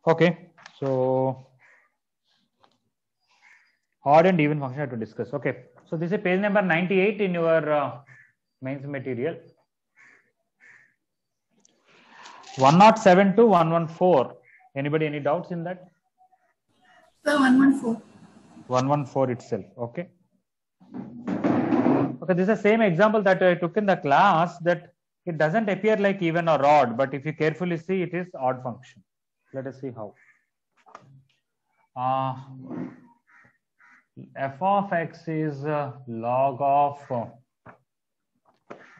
Okay, so odd and even function to discuss. Okay, so this is page number 98 in your mains material. 107 to 114. Anybody any doubts in that? Sir, 114. 114 itself. Okay. Okay, this is the same example that I took in the class, that it doesn't appear like even or odd, but if you carefully see, it is odd function. Let us see how. F of x is log of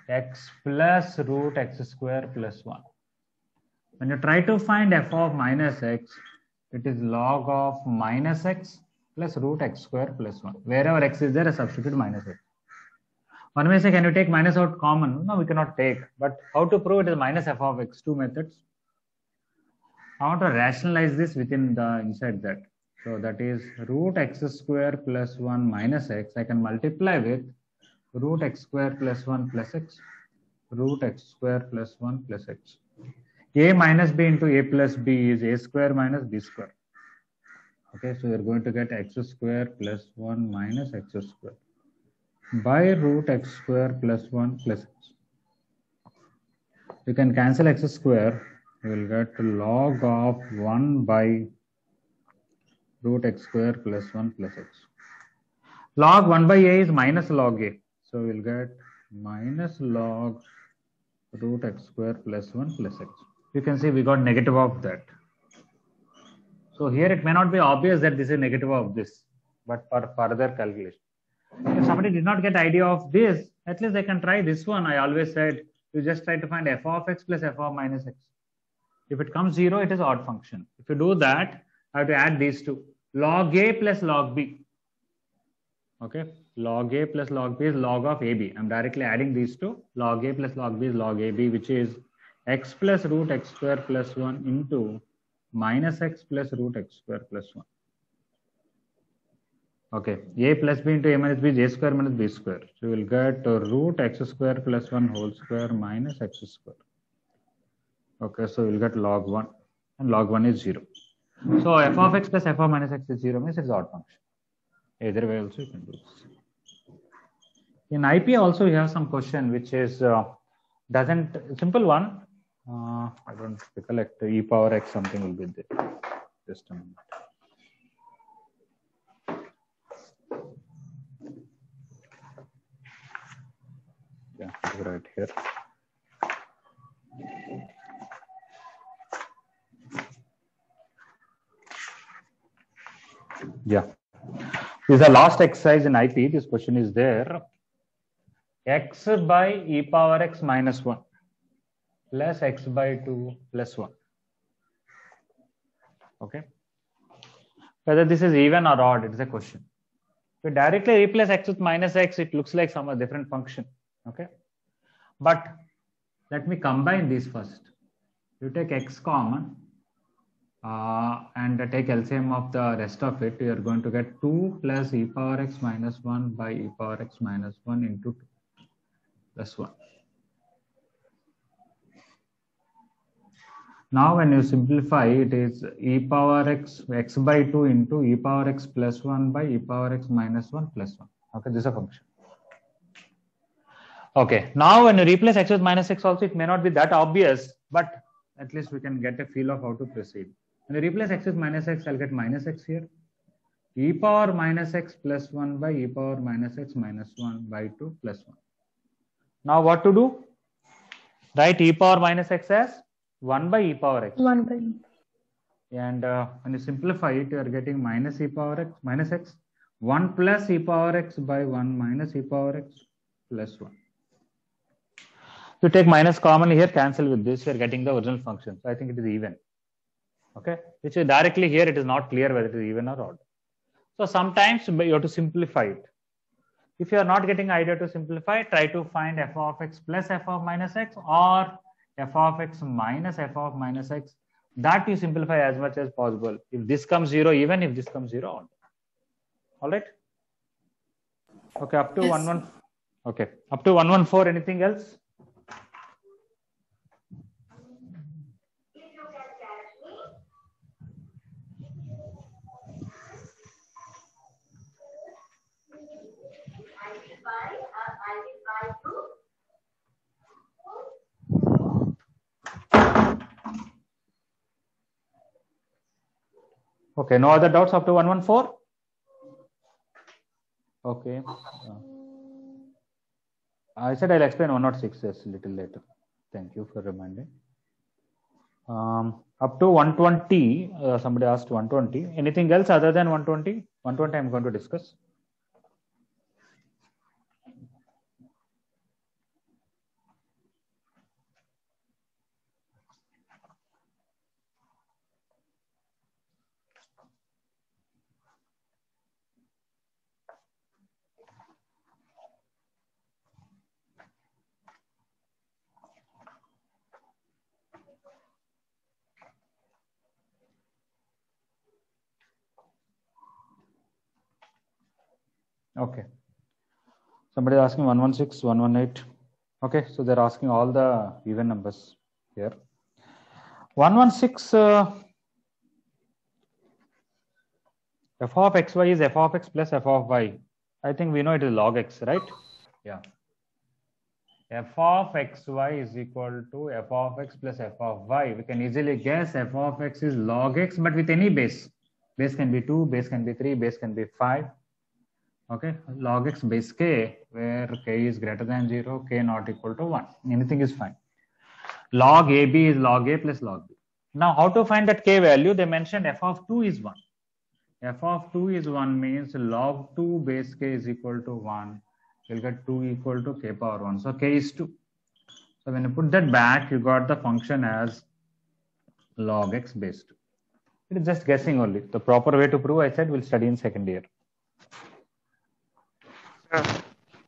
x plus root x square plus 1. When you try to find f of minus x, it is log of minus x plus root x square plus 1. Wherever x is there, I substitute minus x. One may say, can you take minus out common? No, we cannot take. But how to prove it is minus f of x? Two methods. I want to rationalize this within the inside that. So that is root x square plus 1 minus x. I can multiply with root x square plus 1 plus x, root x square plus 1 plus x. A minus b into a plus b is a square minus b square. Okay, so you're going to get x square plus 1 minus x square by root x square plus 1 plus x. You can cancel x square. You will get log of 1 by root x square plus 1 plus x. Log 1 by a is minus log a. So we'll get minus log root x square plus 1 plus x. You can see we got negative of that. So here it may not be obvious that this is negative of this, but for further calculation. If somebody did not get idea of this, at least they can try this one. I always said, you just try to find f of x plus f of minus x. If it comes 0, it is odd function. If you do that, I have to add these two. Log a plus log b. Okay, log a plus log b is log of ab. I'm directly adding these two. Log a plus log b is log ab, which is x plus root x square plus 1 into minus x plus root x square plus 1. Okay, a plus b into a minus b is a square minus b square. So you will get root x square plus 1 whole square minus x square. Okay, so you will get log 1, and log 1 is 0. So f of x plus f of minus x is 0 means it's odd function. Either way also you can do this. In IP also you have some question which is doesn't, simple one. I don't recollect, e power x something will be there. Just a minute. Yeah, right here. Yeah. This is the last exercise in IP. This question is there. X by e power x minus 1 plus x by 2 plus 1. Okay. Whether this is even or odd, it is a question. If you directly replace x with minus x, it looks like some different function. Okay. But let me combine these first. You take x common and take LCM of the rest of it. You are going to get 2 plus e power x minus 1 by e power x minus 1 into 2 plus 1. Now when you simplify, it is e power x by 2 into e power x plus 1 by e power x minus 1 plus 1. Okay, this is a function. Okay, now when you replace x with minus x also, it may not be that obvious, but at least we can get a feel of how to proceed. When you replace x with minus x, I'll get minus x here. E power minus x plus 1 by e power minus x minus 1 by 2 plus 1. Now what to do? Write e power minus x as 1 by e power x. 1 by e. And when you simplify it, you are getting minus e power x minus x. 1 plus e power x by 1 minus e power x plus 1. You take minus common here, cancel with this, you are getting the original function. So I think it is even. Okay, which is directly here, it is not clear whether it is even or odd. So sometimes you have to simplify it. If you are not getting idea to simplify, try to find f of x plus f of minus x or f of x minus f of minus x. That you simplify as much as possible. If this comes 0 even, if this comes 0 odd. All right. Okay, up to 114. Okay, up to 114. Anything else? Okay, no other doubts up to 114? Okay. I said I'll explain 106 just a little later. Thank you for reminding. Up to 120, somebody asked 120. Anything else other than 120? 120 I'm going to discuss. Okay. Somebody is asking 116, 118. Okay, so they're asking all the even numbers here. 116, f of xy is f of x plus f of y. I think we know it is log x, right? Yeah. F of xy is equal to f of x plus f of y. We can easily guess f of x is log x, but with any base. Base can be 2, base can be 3, base can be 5. Okay, log x base k, where k is greater than 0, k not equal to 1. Anything is fine. Log ab is log a plus log b. Now, how to find that k value? They mentioned f of 2 is 1. F of 2 is 1 means log 2 base k is equal to 1. You'll get 2 equal to k power 1. So k is 2. So when you put that back, you got the function as log x base 2. It is just guessing only. The proper way to prove, I said, we'll study in second year.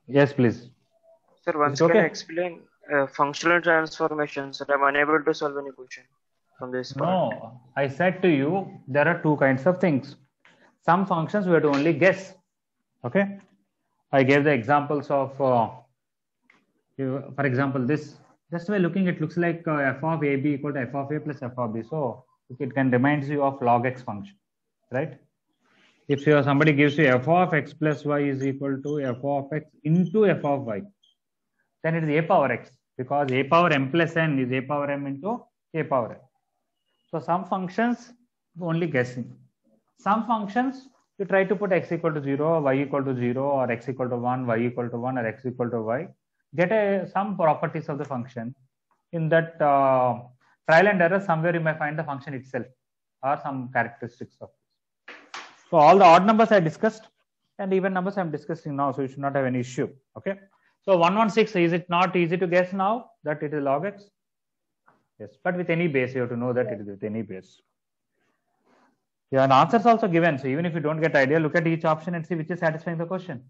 Yes, please. Sir, once can you explain functional transformations? That I'm unable to solve any question from this part. No, I said to you, there are two kinds of things. Some functions we have to only guess. Okay. I gave the examples of, for example, this. Just by looking, it looks like f of ab equal to f of a plus f of b. So it can remind you of log x function, right? If somebody gives you f of x plus y is equal to f of x into f of y, then it is a power x, because a power m plus n is a power m into a power n. So some functions only guessing. Some functions you try to put x equal to 0, y equal to 0, or x equal to 1, y equal to 1, or x equal to y. Get some properties of the function. In that trial and error, somewhere you may find the function itself or some characteristics of it. So all the odd numbers I discussed and even numbers I'm discussing now, so you should not have any issue. Okay. So 116, is it not easy to guess now that it is log x? Yes, but with any base, you have to know that it is with any base. Yeah, and answers also given. So even if you don't get idea, look at each option and see which is satisfying the question.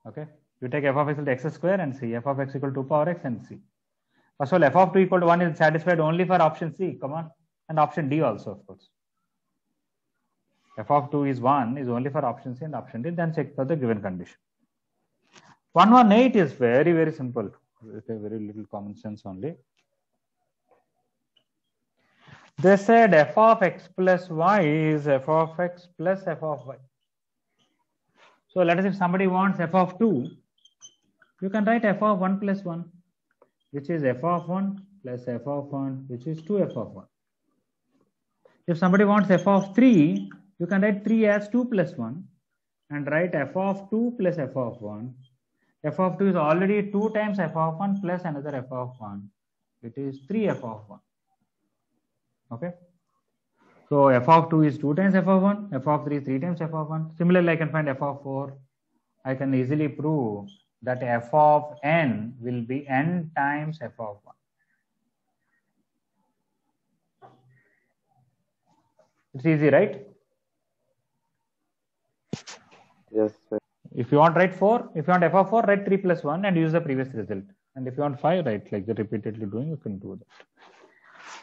Okay. You take f of x equal to x square and see f of x equal to 2 power x and see. First of all, f of 2 equal to 1 is satisfied only for option C. Come on. And option D also, of course. F of 2 is 1 is only for option C and option D. Then check for the given condition. 118 is very, very simple. With a very little common sense only. They said f of x plus y is f of x plus f of y. So let us say if somebody wants f of 2, you can write f of 1 plus 1, which is f of 1 plus f of 1, which is 2f of 1. If somebody wants f of 3, you can write 3 as 2 plus 1 and write f of 2 plus f of 1. F of 2 is already 2 times f of 1 plus another f of 1. It is 3f of 1. Okay. So f of 2 is 2 times f of 1. F of 3 is 3 times f of 1. Similarly, I can find f of 4. I can easily prove that f of n will be n times f of 1. It's easy, right? Yes, sir. If you want, write 4. If you want f of 4, write 3 plus 1 and use the previous result. And if you want 5, write like the repeatedly doing, you can do that.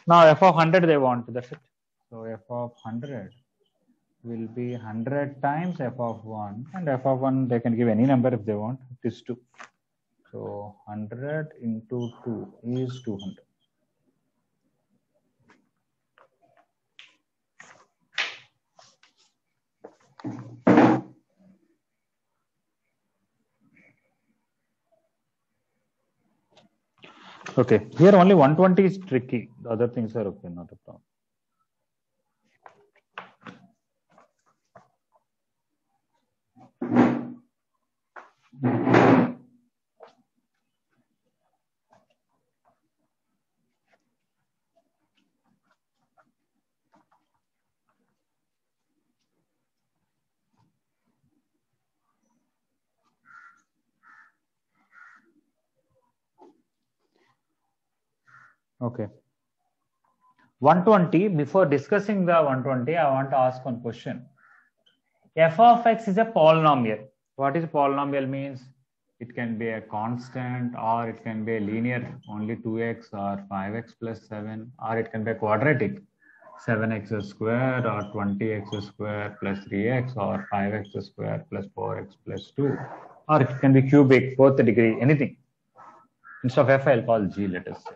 Now f of 100 they want, that's it. So f of 100 will be 100 times f of 1, and f of 1 they can give any number if they want. It is 2. So 100 into 2 is 200. Okay, here only 120 is tricky. The other things are okay, not a problem. Okay. 120, before discussing the 120, I want to ask one question. F of x is a polynomial. What is polynomial means? It can be a constant, or it can be a linear, only 2x or 5x plus 7, or it can be a quadratic, 7x square or 20x square plus 3x or 5x square plus 4x plus 2, or it can be cubic, fourth degree, anything. Instead of f, I'll call g, let us say.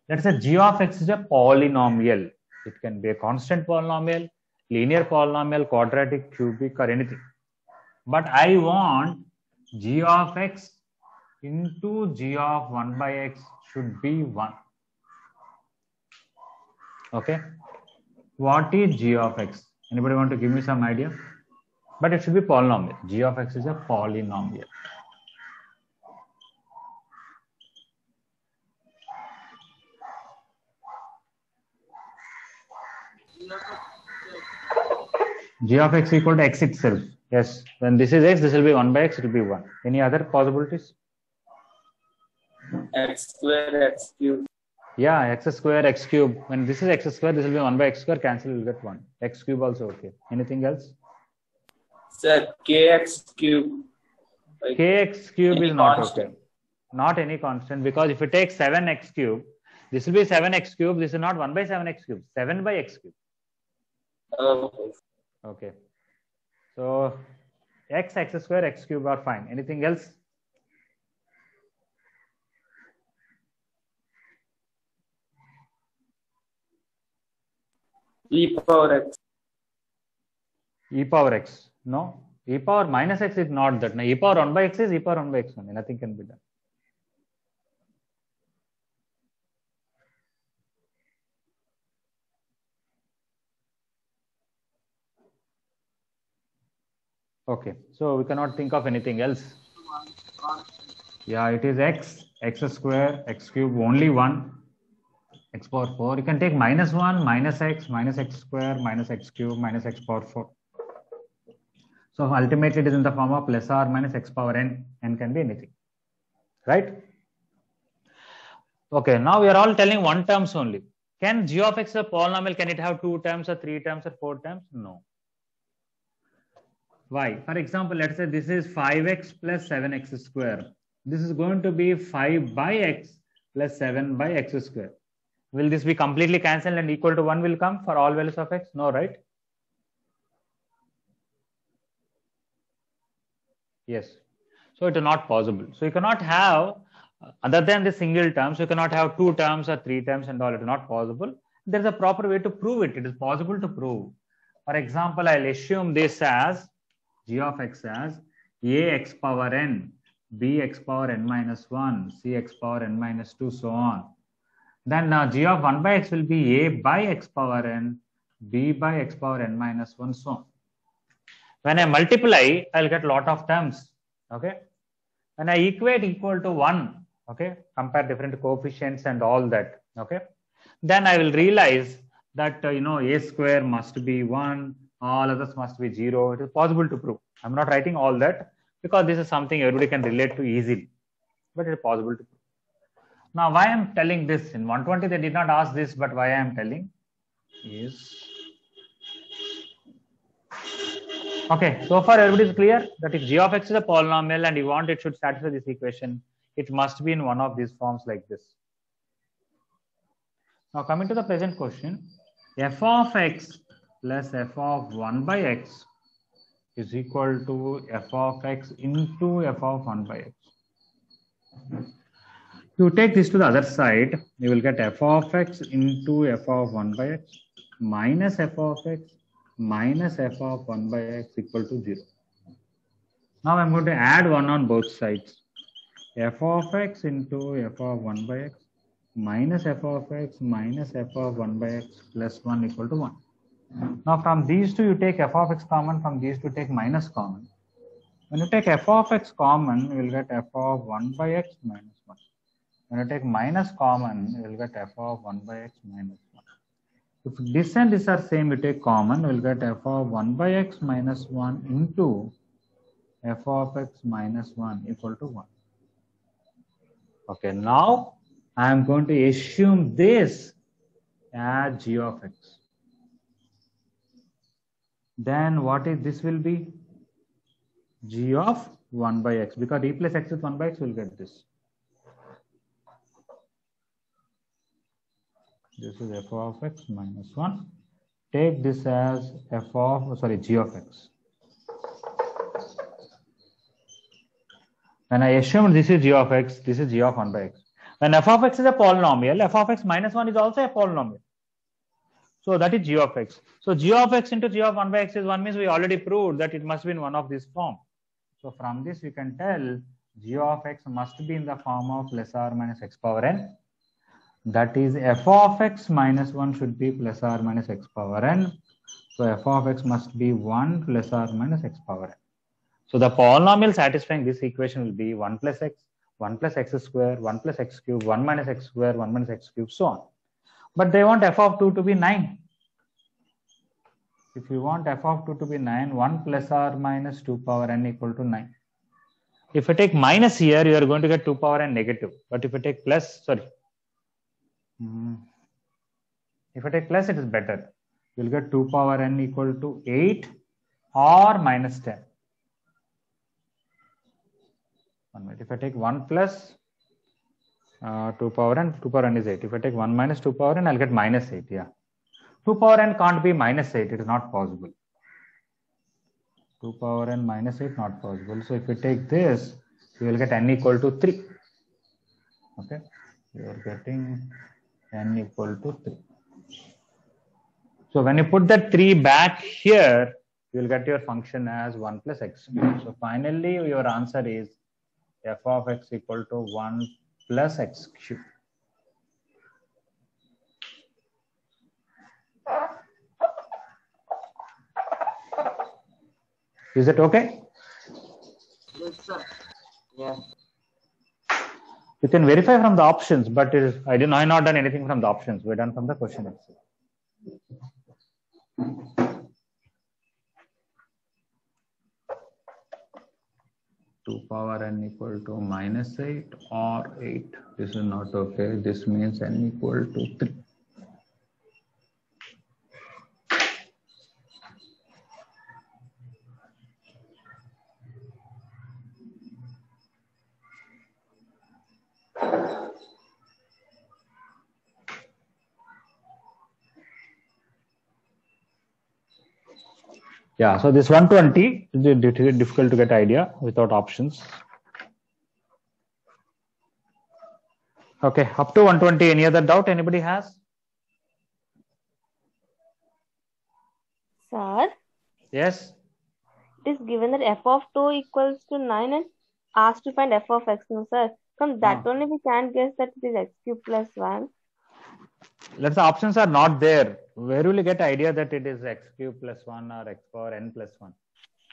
Let's say g of x is a polynomial. It can be a constant polynomial, linear polynomial, quadratic, cubic, or anything. But I want g of x into g of 1 by x should be 1. Okay. What is g of x? Anybody want to give me some idea? But it should be polynomial. G of x is a polynomial. G of x equal to x itself. Yes, when this is x, this will be 1 by x, it will be 1. Any other possibilities? X square, x cube. Yeah, x square, x cube. When this is x square, this will be 1 by x square, cancel, you will get 1. X cube also okay. Anything else? Sir, kx cube. Like Kx cube is not constant. okay. Not any constant, because if you take 7x cube, this will be 7x cube. This is not 1 by 7x cube, 7 by x cube. Okay. Okay. So x square, x cube are fine. Anything else? E power x. E power x. No. E power minus x is not that. Now, e power 1 by x is e power 1 by x only. Nothing can be done. Okay. So we cannot think of anything else. Yeah, it is x square, x cube, only 1. X power 4. You can take minus 1, minus x square, minus x cube, minus x power 4. So ultimately it is in the form of plus or minus x power n. N can be anything. Right? Okay, now we are all telling one terms only. Can g of x a polynomial? Can it have 2 terms or 3 terms or 4 terms? No. Why? For example, let's say this is 5x plus 7x square. This is going to be 5 by x plus 7 by x square. Will this be completely cancelled and equal to 1 will come for all values of x? No, right? Yes. So it is not possible. So you cannot have, other than the single terms, you cannot have 2 terms or 3 terms and all. It is not possible. There is a proper way to prove it. It is possible to prove. For example, I'll assume this as g of x as a x power n, b x power n minus 1, c x power n minus 2, so on. Then g of 1 by x will be a by x power n, b by x power n minus 1, so on. When I multiply, I'll get a lot of terms. Okay. When I equate equal to 1, okay, compare different coefficients and all that. Okay. Then I will realize that, a square must be 1, all others must be 0. It is possible to prove. I'm not writing all that because this is something everybody can relate to easily, but it is possible to prove. Now, why I'm telling this? In 120, they did not ask this, but why I'm telling is, okay, so far everybody is clear that if g of x is a polynomial and you want it should satisfy this equation, it must be in one of these forms like this. Now, coming to the present question, f of x plus f of 1 by x is equal to f of x into f of 1 by x. You take this to the other side, you will get f of x into f of 1 by x minus f of x minus f of 1 by x equal to 0. Now I'm going to add 1 on both sides. F of x into f of 1 by x minus f of x minus f of 1 by x plus 1 equal to 1. Now from these two you take f of x common, from these two take minus common. When you take f of x common, you will get f of 1 by x minus 1. When you take minus common, you will get f of 1 by x minus 1. If this and this are same, you take common, you will get f of 1 by x minus 1 into f of x minus 1 equal to 1. Okay, now I am going to assume this as g of x. Then what is this will be? G of 1 by x, because replace x with 1 by x, will get this. This is f of x minus 1. Take this as g of x. When I assume this is g of x, this is g of 1 by x. When f of x is a polynomial, f of x minus 1 is also a polynomial. So that is g of x. So g of x into g of 1 by x is 1, means we already proved that it must be in one of these form. So from this we can tell g of x must be in the form of plus or minus x power n. That is f of x minus 1 should be plus or minus x power n. So f of x must be 1 plus or minus x power n. So the polynomial satisfying this equation will be 1 plus x square, 1 plus x cube, 1 minus x square, 1 minus x cube, so on. But they want f of 2 to be 9. If you want f of 2 to be 9, 1 plus or minus 2 power n equal to 9. If I take minus here, you are going to get 2 power n negative. But if I take plus, if I take plus, it is better. You will get 2 power n equal to 8 or minus 10. 1 minute. If I take 1 plus 2 power n is 8. If I take 1 minus 2 power n, I'll get minus 8. Yeah. 2 power n can't be minus 8. It is not possible. 2 power n minus 8 not possible. So if we take this, you will get n equal to 3. Okay. You are getting n equal to 3. So when you put that 3 back here, you will get your function as 1 plus x cube. So finally, your answer is f of x equal to 1 plus x cube. Is it okay? Yes, sir. Yeah. You can verify from the options, but I not done anything from the options. We're done from the question itself. Two power n equal to minus 8 or 8. This is not okay. This means n equal to 3. Yeah, so this 120 is difficult to get idea without options. Okay, up to 120. Any other doubt anybody has? Sir, Yes. it is given that f of 2 equals to 9 and asked to find f of x. No, sir. From that only we can guess that it is x cube plus 1. Let's say options are not there. Where will you get idea that it is x cube plus 1 or x power n plus 1?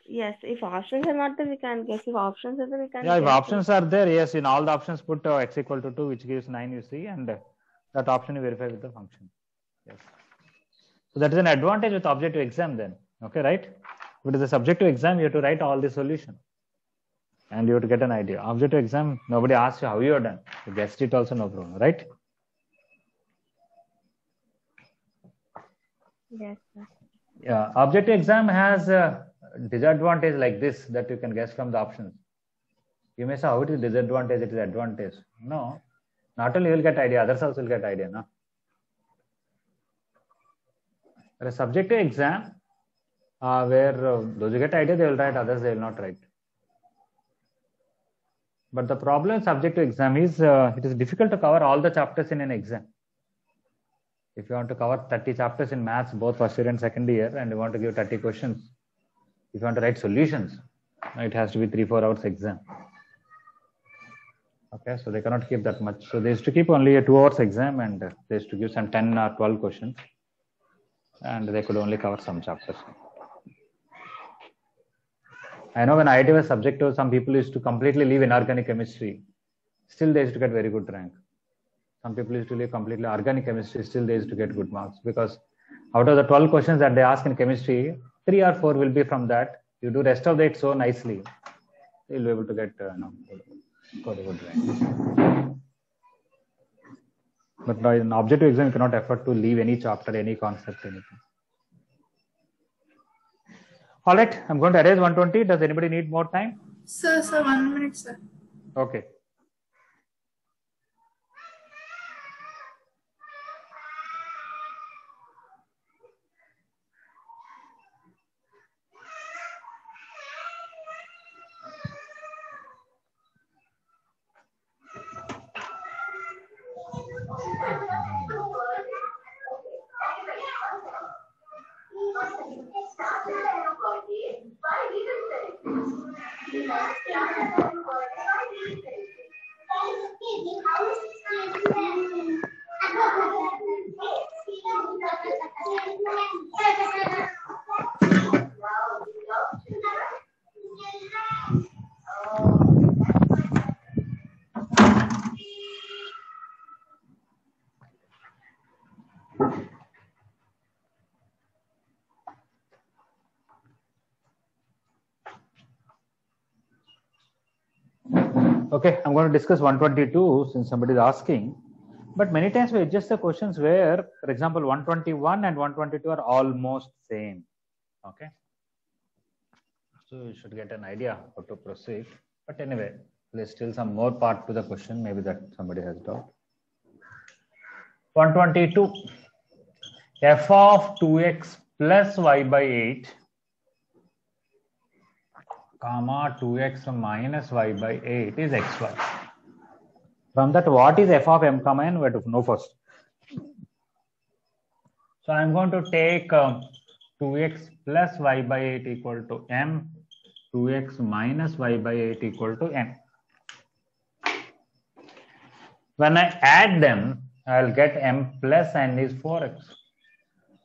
Yes, if options are not there, we can guess. If options are there, we can Yeah, if guess. options are there, yes, in all the options put x equal to 2, which gives 9, you see, and that option you verify with the function. Yes. So that is an advantage with objective exam then. Okay, right? With the subjective exam, you have to write all the solution. And you have to get an idea. Objective exam, nobody asks you how you are done. You guessed it also, no problem, right? Yes, sir. Yeah, objective exam has a disadvantage like this that you can guess from the options. You may say, how it is disadvantage, it is advantage. No, not only you will get idea, others also will get idea. No? There is subjective exam where those who get idea, they will write, others they will not write. But the problem with subjective exam is it is difficult to cover all the chapters in an exam. If you want to cover 30 chapters in maths, both first year and second year, and you want to give 30 questions, if you want to write solutions, it has to be 3-4 hours exam. Okay, so they cannot keep that much. So they used to keep only a 2 hours exam, and they used to give some 10 or 12 questions, and they could only cover some chapters. I know when IIT was subjective, some people used to completely leave inorganic chemistry. Still, they used to get very good rank. Some people used to leave completely organic chemistry. Still, they used to get good marks because out of the 12 questions that they ask in chemistry, 3 or 4 will be from that. You do rest of it so nicely, you'll be able to get score a good rank. But by an objective exam, you cannot afford to leave any chapter, any concept, anything. All right, I'm going to erase 120. Does anybody need more time? Sir, 1 minute, sir. Okay. Okay, I'm going to discuss 122 since somebody is asking. But many times we adjust the questions where, for example, 121 and 122 are almost same. Okay. So you should get an idea how to proceed. But anyway, there's still some more part to the question. Maybe that somebody has doubt. 122. F of 2x plus y by 8 comma 2x minus y by 8 is xy. From that, what is f of m comma n? We have to know first. So I'm going to take 2x plus y by 8 equal to m, 2x minus y by 8 equal to n. When I add them, I'll get m plus n is 4x.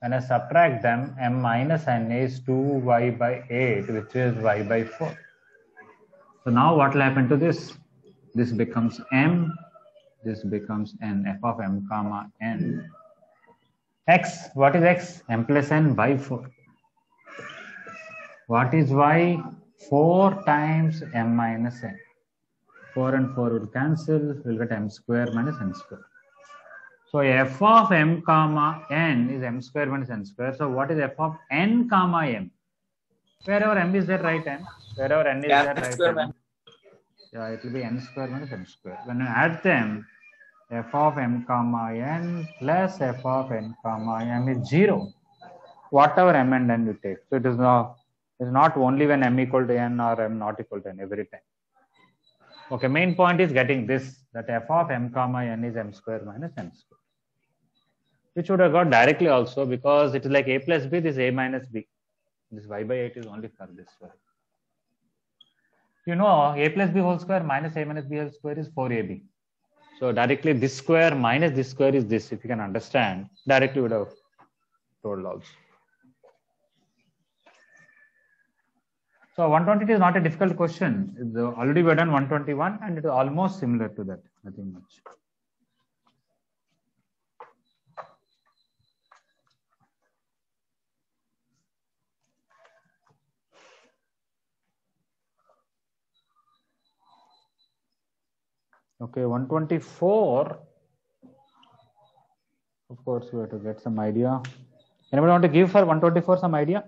When I subtract them, m minus n is 2y by 8, which is y by 4. So now what will happen to this? This becomes m, this becomes n, f of m comma n. X, what is x? M plus n by 4. What is y? 4 times m minus n. 4 and 4 will cancel, we'll get m square minus n square. So f of m comma n is m square minus n square. So what is f of n comma m? Wherever m is there, write n. Wherever n is there, write n. Yeah, it will be n square minus n square. When you add them, f of m comma n plus f of n comma m is 0. Whatever m and n you take. So it is not only when m equal to n or m not equal to n every time. Okay, main point is getting this, that f of m comma n is m square minus n square. Which would have got directly also because it is like a plus b, this is a minus b. This y by 8 is only for this one. You know, a plus b whole square minus a minus b whole square is 4ab. So directly this square minus this square is this. If you can understand, directly would have told also. So 120 is not a difficult question. It's already we have done 121 and it is almost similar to that. Nothing much. Okay, 124. Of course, we have to get some idea. Anybody want to give for 124 some idea?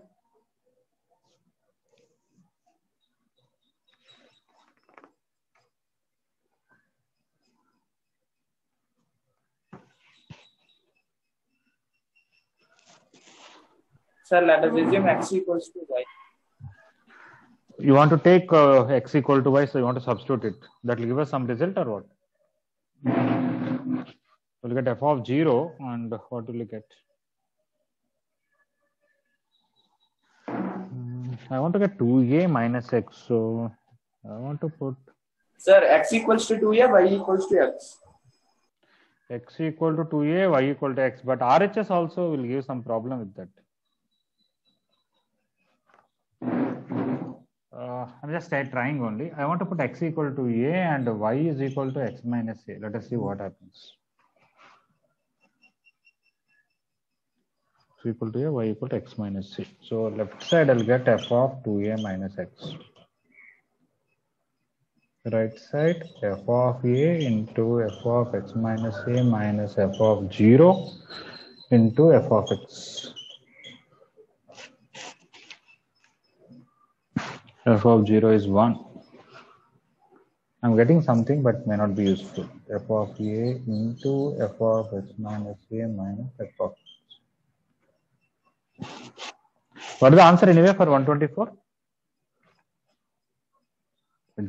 Sir, let us assume x equals to y. You want to take x equal to y, so you want to substitute it. That will give us some result or what? We'll get f of 0 and what will you get? I want to get 2a minus x, so I want to put... Sir, x equals to 2a, y equals to x. X equal to 2a, y equal to x, but RHS also will give some problem with that. I'm just trying only. I want to put x equal to a and y is equal to x minus a. Let us see what happens. X equal to a, y equal to x minus c. So left side I'll get f of 2a minus x. right side f of a into f of x minus a minus f of 0 into f of x. F of 0 is 1. I'm getting something but may not be useful. F of a into f of x minus a minus f of x. What is the answer anyway for 124?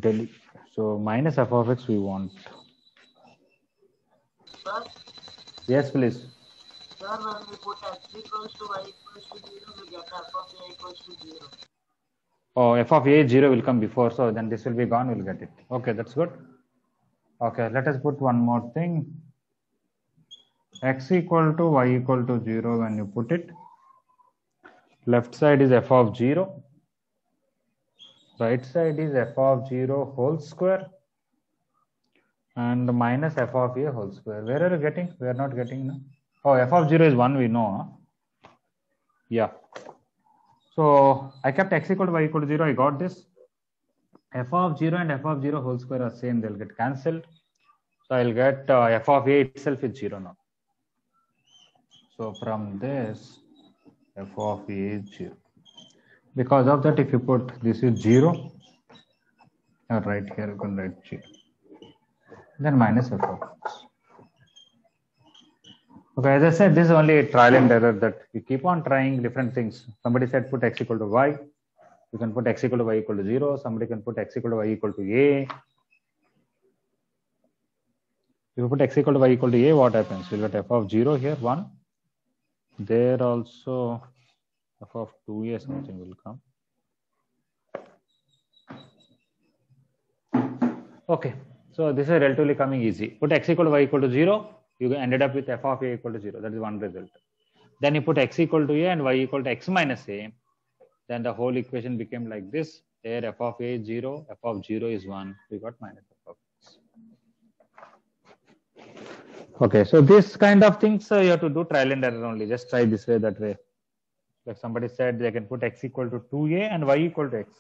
Delhi. So minus f of x we want. Sir? Yes, please. Sir, when we put x equals to y equals to 0, we get f of a equals to 0. Oh, f of a 0 will come before, so then this will be gone, we'll get it. Okay, that's good. Okay, let us put one more thing. X equal to y equal to 0 when you put it. Left side is f of 0. Right side is f of 0 whole square. And minus f of a whole square. Where are you getting? We are not getting now. Oh, f of 0 is 1, we know. Huh? Yeah. So I kept x equal to y equal to 0. I got this. F of 0 and f of 0 whole square are same. They'll get cancelled. So I'll get f of a itself is 0 now. So from this, f of a is 0. Because of that, if you put this is 0, right here you can write 0. Then minus f of x. Okay, as I said, this is only a trial and error that you keep on trying different things. Somebody said put x equal to y. You can put x equal to y equal to 0. Somebody can put x equal to y equal to a. If you put x equal to y equal to a, what happens? You'll get f of 0 here, 1. There also f of 2a something will come. Okay, so this is relatively coming easy. Put x equal to y equal to 0. You ended up with f of a equal to 0. That is one result. Then you put x equal to a and y equal to x minus a. Then the whole equation became like this. There f of a is 0, f of 0 is 1. We got minus f of x. Okay, so this kind of things you have to do trial and error only. Just try this way, that way. Like somebody said, they can put x equal to 2a and y equal to x.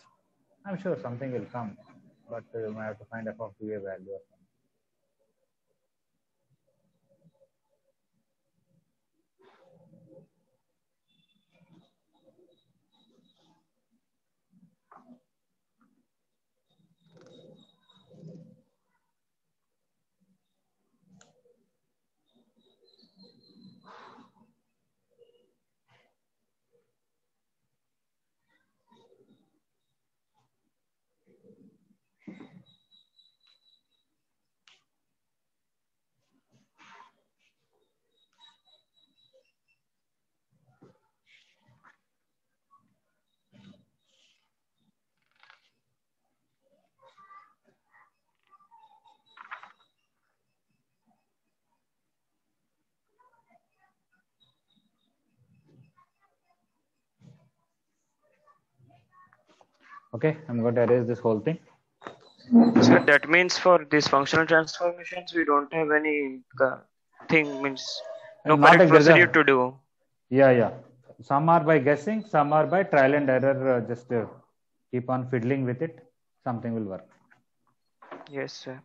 I'm sure something will come, but you might have to find f of 2a value or something. Okay, I'm going to erase this whole thing. So that means for these functional transformations, we don't have any thing, means no Not correct like there's a- procedure to do. Yeah. Some are by guessing, some are by trial and error. Just keep on fiddling with it. Something will work. Yes, sir.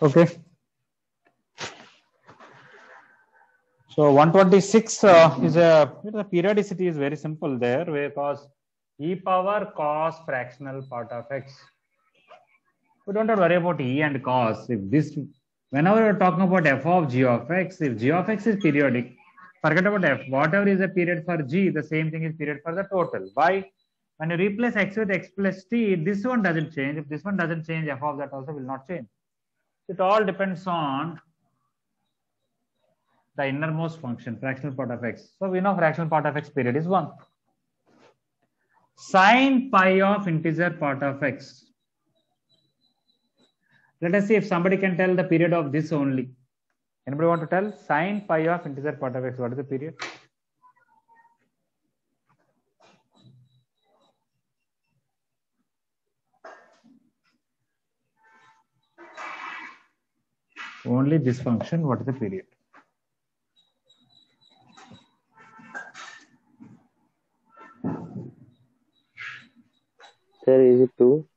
Okay. So 126 is the periodicity is very simple there, because e power cos fractional part of x. We don't have to worry about e and cos. If this, whenever you're talking about f of g of x, if g of x is periodic, forget about f. Whatever is the period for g, the same thing is period for the total. Why? When you replace x with x plus t, this one doesn't change. If this one doesn't change, f of that also will not change. It all depends on the innermost function, fractional part of x. So we know fractional part of x period is 1. Sine pi of integer part of x. Let us see if somebody can tell the period of this only. Anybody want to tell? Sine pi of integer part of x, what is the period? Only this function, what is the period? Sir, is it 2?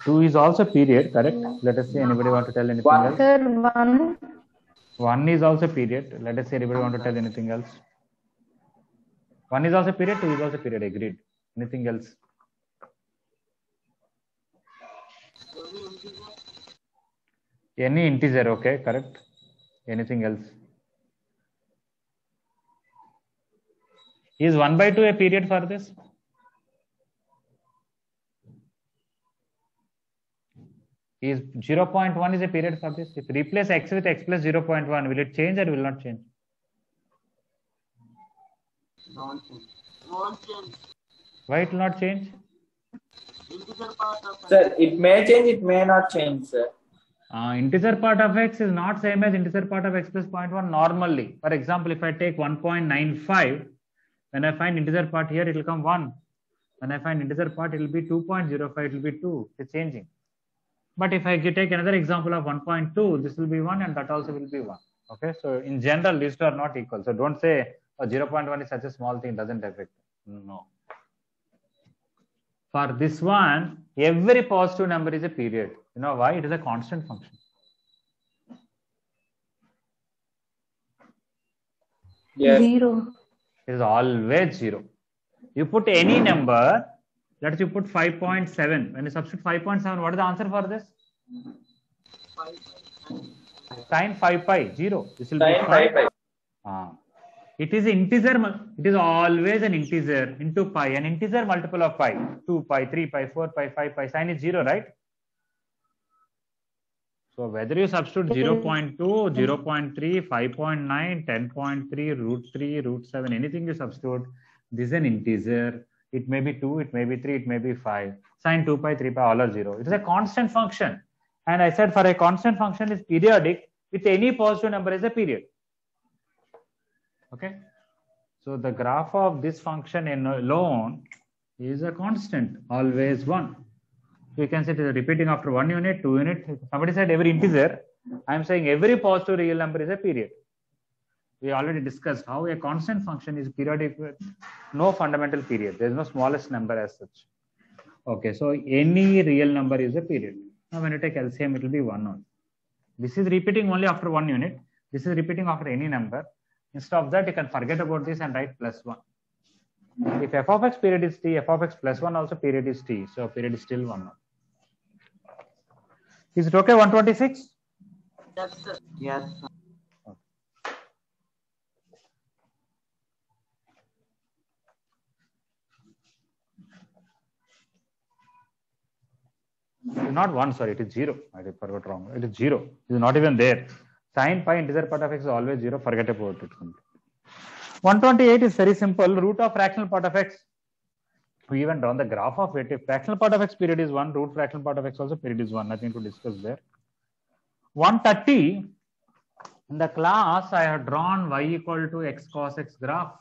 2 is also period, correct? Let us see, anybody want to tell anything else? Sir, 1. 1 is also period. Let us see, anybody want to tell anything else? 1 is also period, 2 is also period, agreed. Anything else? Any integer, okay, correct. Anything else? Is 1/2 a period for this? Is 0.1 is a period for this? If you replace x with x plus 0.1, will it change or will not change? Won't change. Why it will not change? Integer part of Sir, it may change, it may not change, sir. Integer part of x is not same as integer part of x plus 0.1 normally. For example, if I take 1.95, when I find integer part here, it will come 1. When I find integer part, it will be 2.05, it will be 2. It's changing. But if I take another example of 1.2, this will be 1 and that also will be 1. Okay, so in general, these two are not equal. So don't say 0.1 is such a small thing, doesn't affect. No. For this one, every positive number is a period. You know why? It is a constant function. Yeah. 0. It is always 0. You put any number, let's say you put 5.7. When you substitute 5.7, what is the answer for this? 5. Sine 5 pi, 0. This will be Sine pi pi. It is integer, it is always an integer into pi, an integer multiple of pi. 2 pi, 3 pi, 4 pi, 5 pi, sine is 0, right? So whether you substitute 0.2, 0.3, 5.9, 10.3, root 3, root 7, anything you substitute, this is an integer. It may be 2, it may be 3, it may be 5. Sine 2 pi, 3 pi, all are 0. It is a constant function. And I said for a constant function is periodic, with any positive number is a period. Okay. So the graph of this function alone is a constant, always 1. So you can say it is repeating after 1 unit, 2 unit. Somebody said every integer. I am saying every positive real number is a period. We already discussed how a constant function is periodic with no fundamental period. There is no smallest number as such. Okay, so any real number is a period. Now when you take LCM, it will be 1 only. This is repeating only after 1 unit. This is repeating after any number. Instead of that, you can forget about this and write plus 1. If f of x period is t, f of x plus 1 also period is t. So period is still 1. Is it okay, 126? Yes, sir. Yes, sir. Not 1, sorry, it is 0. I forgot wrong. It is 0. It is not even there. Sine pi integer part of x is always 0. Forget about it. 128 is very simple. Root of fractional part of x. We even drawn the graph of it. If fractional part of x period is 1, root fractional part of x also period is 1. Nothing to discuss there. 130. In the class, I have drawn y equal to x cos x graph.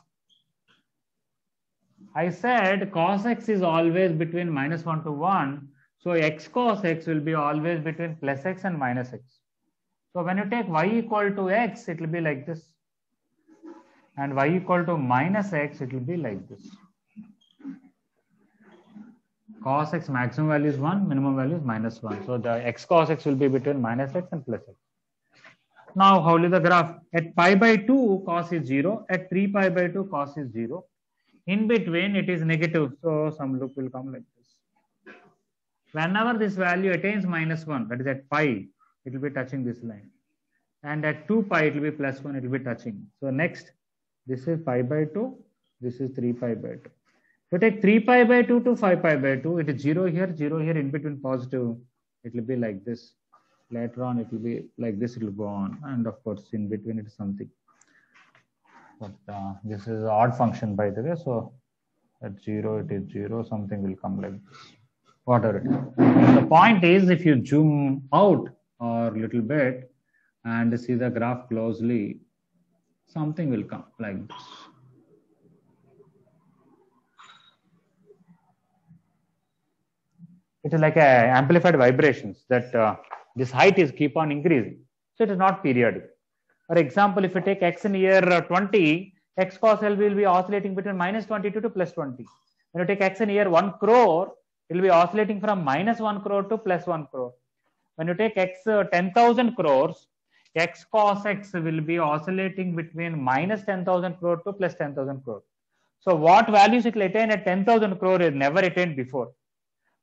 I said cos x is always between -1 to 1. So x cos x will be always between plus x and minus x. So when you take y equal to x, it will be like this. And y equal to minus x, it will be like this. Cos x maximum value is 1, minimum value is -1. So the x cos x will be between minus x and plus x. Now, how is the graph? At pi by 2, cos is 0. At 3 pi by 2, cos is 0. In between, it is negative. So some loop will come like this. Whenever this value attains -1, that is at pi, it will be touching this line. And at 2 pi, it will be +1, it will be touching. So next, this is pi by 2, this is 3 pi by 2. So take 3 pi by 2 to 5 pi by 2. It is 0 here, 0 here, in between positive. It will be like this. Later on, it will be like this. It will go on. And of course, in between, it is something. But this is an odd function, by the way. So at 0, it is 0. Something will come like this. Whatever it is. The point is, if you zoom out or a little bit and see the graph closely, something will come like this. It is like a amplified vibrations that this height is keep on increasing. So it is not periodic. For example, if you take x in year 20, x cos L will be oscillating between minus 22 to plus 20. When you take x in year 1 crore, it will be oscillating from minus 1 crore to plus 1 crore. When you take x 10,000 crores, x cos x will be oscillating between minus 10,000 crore to plus 10,000 crore. So what values it will attain at 10,000 crore is never attained before.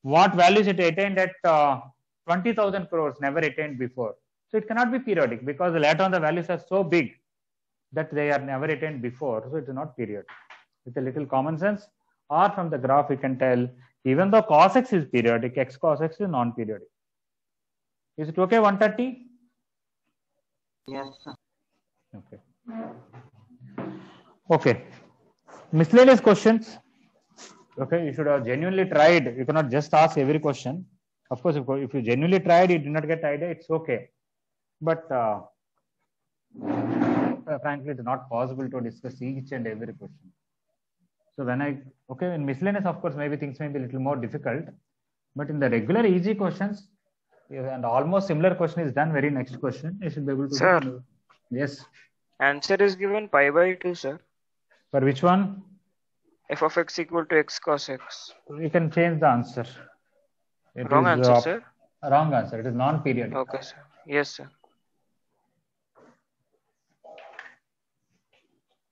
What values it attained at 20,000 crores never attained before. So it cannot be periodic because later on the values are so big that they are never attained before. So it is not periodic. With a little common sense or from the graph, we can tell even though cos x is periodic, x cos x is non-periodic. Is it okay, 130? Yes, sir. Okay. Okay. Miscellaneous questions. Okay, you should have genuinely tried. You cannot just ask every question. Of course, if you genuinely tried, you did not get idea, it's okay. But frankly, it's not possible to discuss each and every question. So when in miscellaneous, of course, maybe things may be a little more difficult. But in the regular easy questions, and almost similar question is done very next question, you should be able to. Sir. Yes. Answer is given pi by 2, sir. For which one? F of x equal to x cos x. You can change the answer. It Wrong is, answer, sir. Wrong answer. It is non-periodic. Okay, sir. Yes, sir.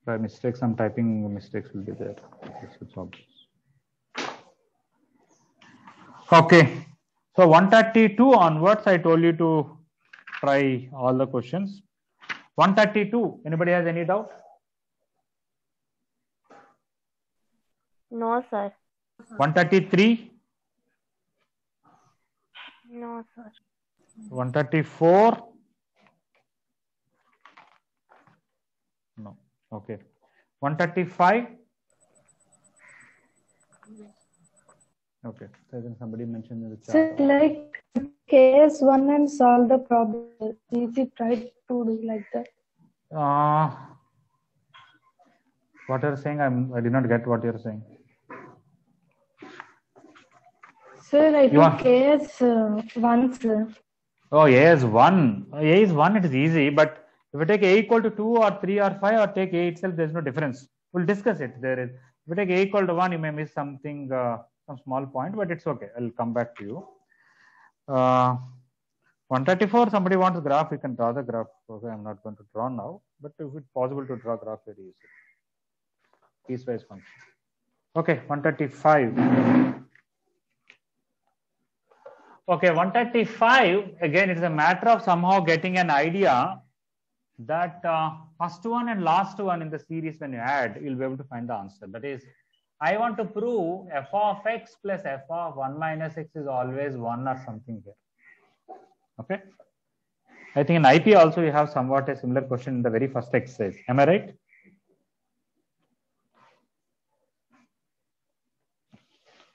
By mistake, some typing mistakes will be there. It's obvious. Okay. So 132 onwards, I told you to try all the questions. 132. Anybody has any doubt? No, sir. 133. No, sir. 134. No. Okay. 135. Okay. So then somebody mentioned in the chat. So like KS1 and solve the problem. If you try to do like that. What you're saying, I did not get what you're saying. Sir, I You think are- KS1, sir. Oh, A is 1. A is 1, it is easy. But if you take A equal to 2 or 3 or 5 or take A itself, there's no difference. We'll discuss it. There is. If you take A equal to 1, you may miss something, some small point, but it's okay. I'll come back to you. 134, somebody wants graph, you can draw the graph. Okay, I'm not going to draw now, but if it's possible to draw graph very easy. Piecewise function. Okay, 135. Okay, 135, again, it's a matter of somehow getting an idea that first one and last one in the series, when you add, you'll be able to find the answer. That is, I want to prove f of x plus f of 1 minus x is always 1 or something here. Okay. I think in IP also you have somewhat a similar question in the very first exercise. Am I right?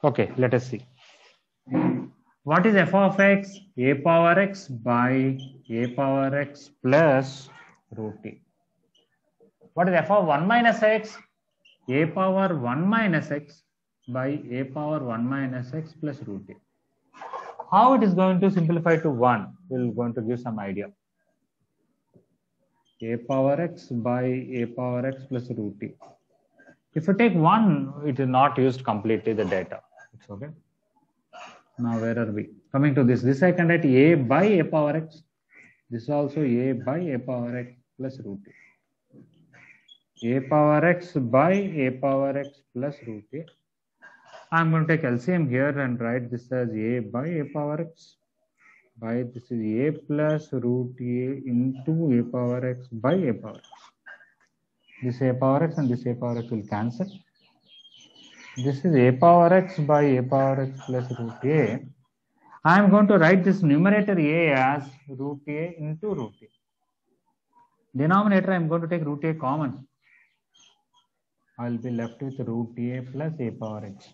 Okay, let us see. What is f of x? A power x by a power x plus root t. What is f of 1 minus x? A power 1 minus x by a power 1 minus x plus root t. How it is going to simplify to 1? We're going to give some idea. A power x by a power x plus root t. If you take 1, it is not used completely the data. It's okay. Now where are we? Coming to this. This I can write a by a power x. This is also a by a power x plus root t. A power x by a power x plus root t. I'm going to take LCM here and write this as a by a power x by this is a plus root a into a power x by a power x. This a power x and this a power x will cancel. This is a power x by a power x plus root a. I am going to write this numerator a as root a into root a. Denominator I am going to take root a common. I will be left with root a plus a power x.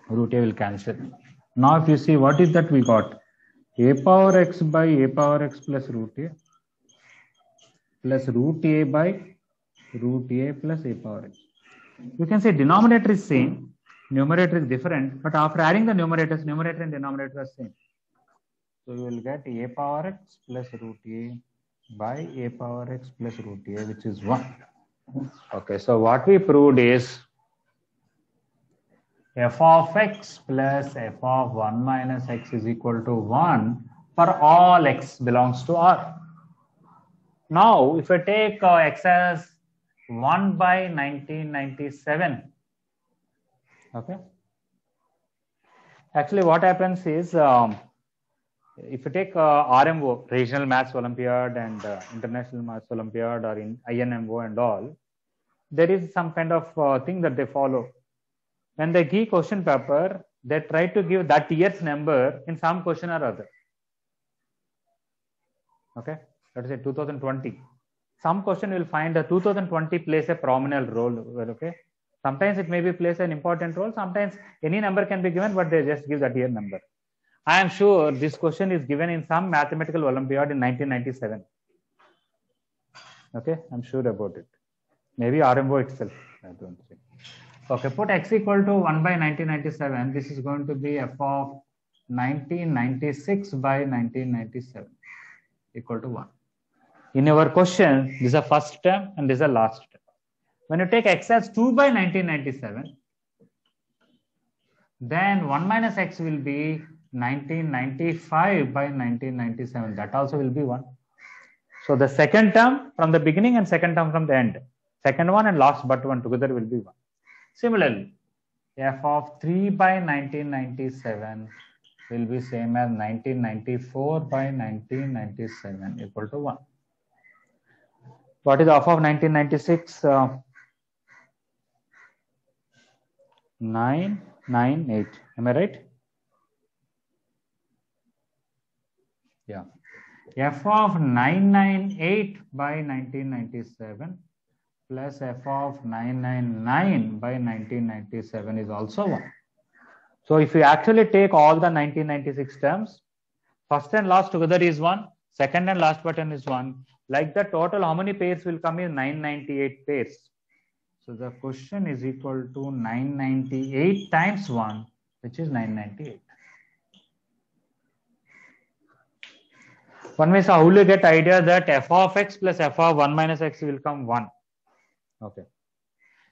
Root a will cancel. Now if you see what is that we got, a power x by a power x plus root a plus root a by root a plus a power x. You can say denominator is same, numerator is different, but after adding the numerators, numerator and denominator are same. So you will get a power x plus root a by a power x plus root a, which is 1. Okay, so what we proved is f of x plus f of 1 minus x is equal to 1 for all x belongs to R. Now, if I take x as 1 by 1997, okay. Actually, what happens is, if you take RMO, Regional Maths Olympiad and International Maths Olympiad, or in INMO and all, there is some kind of thing that they follow. When they give question paper, they try to give that year's number in some question or other. Okay, let us say 2020. Some question will find that 2020 plays a prominent role. Okay, sometimes it may be plays an important role. Sometimes any number can be given, but they just give that year number. I am sure this question is given in some mathematical Olympiad in 1997. Okay, I'm sure about it. Maybe RMO itself. I don't think. Okay, put x equal to 1 by 1997. This is going to be f of 1996 by 1997 equal to 1. In our question, this is the first term and this is the last term. When you take x as 2 by 1997, then 1 minus x will be 1995 by 1997. That also will be 1. So the second term from the beginning and second term from the end. Second one and last but one together will be 1. Similarly, f of 3 by 1997 will be same as 1994 by 1997 equal to 1. What is f of 1996? 998. Am I right? Yeah. F of 998 by 1997 plus f of 999 by 1997 is also 1. So if you actually take all the 1996 terms, first and last together is 1, second and last button is 1. Like the total, how many pairs will come in? 998 pairs. So the question is equal to 998 times 1, which is 998. One may say, how will you get idea that f of x plus f of 1 minus x will come 1? Okay.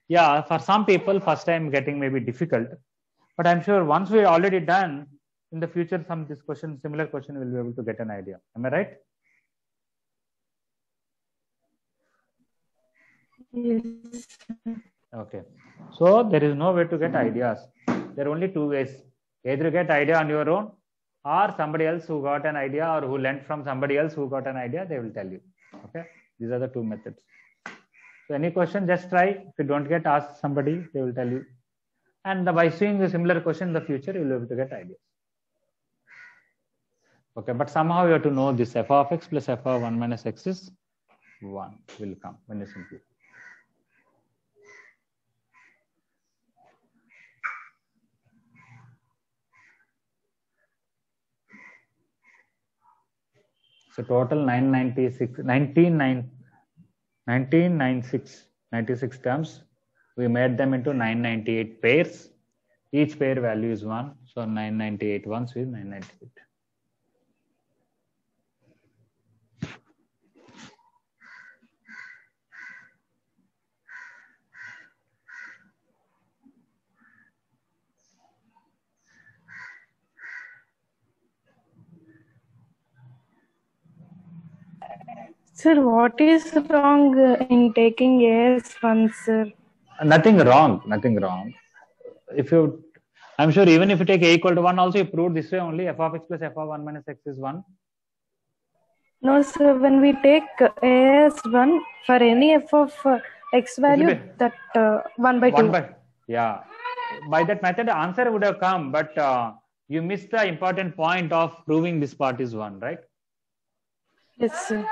Yeah, for some people, first time getting maybe difficult. But I'm sure once we already done, in the future, this question, similar question, will be able to get an idea. Am I right? Yes. Okay. So there is no way to get ideas. There are only two ways. Either you get idea on your own, or somebody else who got an idea or who learned from somebody else who got an idea, they will tell you. Okay. These are the two methods. So any question, just try. If you don't get, ask somebody, they will tell you. And by seeing the similar question in the future, you will be able to get ideas. Okay, but somehow you have to know this f of x plus f of 1 minus x is 1 will come when you simplify. So total 96 terms. We made them into 998 pairs. Each pair value is 1. So 998 ones with 998. Sir, what is wrong in taking A as 1, sir? Nothing wrong. Nothing wrong. If you, I'm sure even if you take A equal to 1 also, you prove this way only. F of x plus f of 1 minus x is 1. No, sir. When we take A as 1, for any f of x value, that 1 by 2. Yeah. By that method, the answer would have come, but you missed the important point of proving this part is 1, right? Yes, sir.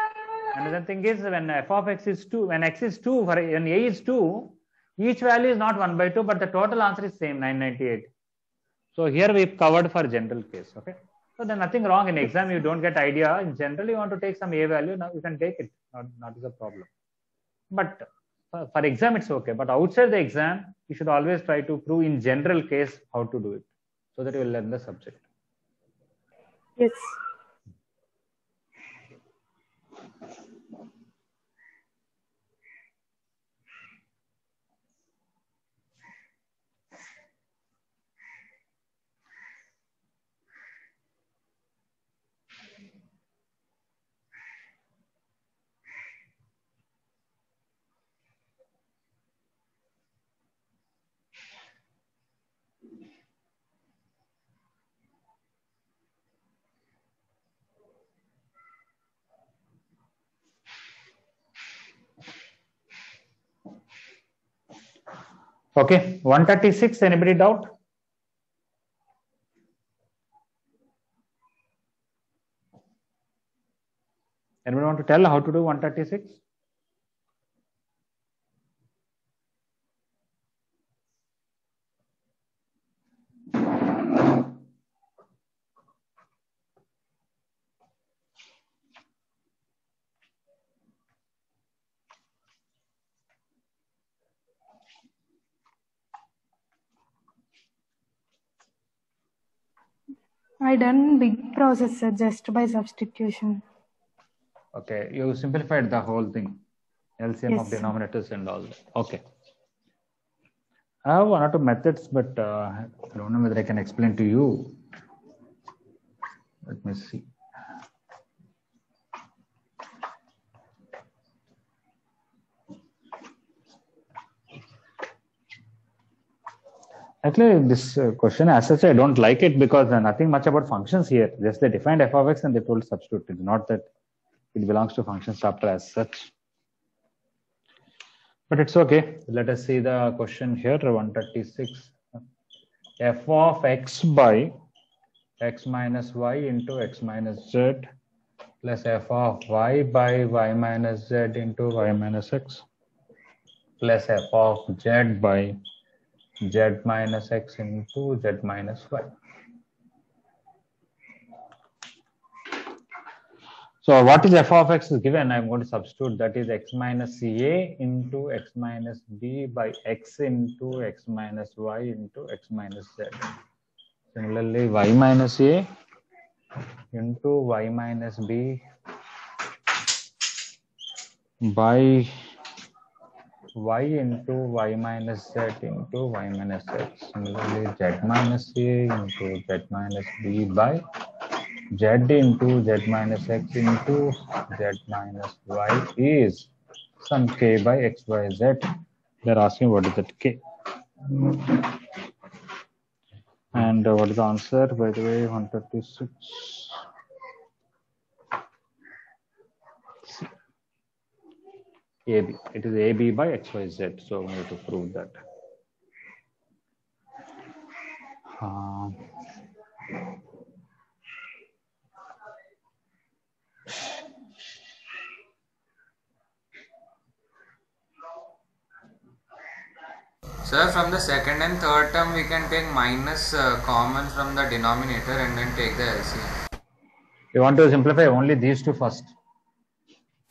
Another thing is when f of x is 2, when x is 2, when a is 2, each value is not 1 by 2, but the total answer is same, 998. So here we covered for general case, okay? So there's nothing wrong in exam, you don't get idea. In general, you want to take some a value, now you can take it, not is a problem. But for exam, it's okay. But outside the exam, you should always try to prove in general case how to do it, so that you will learn the subject. Yes. Okay, 136. Anybody doubt? Anybody want to tell how to do 136? I done big process, sir, just by substitution. Okay, you simplified the whole thing, LCM Yes, of sir. denominators and all that. Okay. I have one or two methods, but I don't know whether I can explain to you. Let me see. Actually, this question as such, I don't like it because nothing much about functions here. Just they defined f of x and they told substitute. It's not that it belongs to functions chapter as such. But it's okay. Let us see the question here, 136. F of x by x minus y into x minus z plus f of y by y minus z into y minus x plus f of z by z minus x into z minus y. So what is f of x is given? I'm going to substitute, that is x minus a into x minus b by x into x minus y into x minus z. Similarly, y minus a into y minus b by y into y minus z into y minus x. Similarly, z minus a into z minus b by z into z minus x into z minus y is some k by x by z. They're asking what is that k. And what is the answer? By the way, 136. AB. It is AB by XYZ. So we have to prove that. Sir, from the second and third term, we can take minus common from the denominator and then take the LCM. You want to simplify only these two first?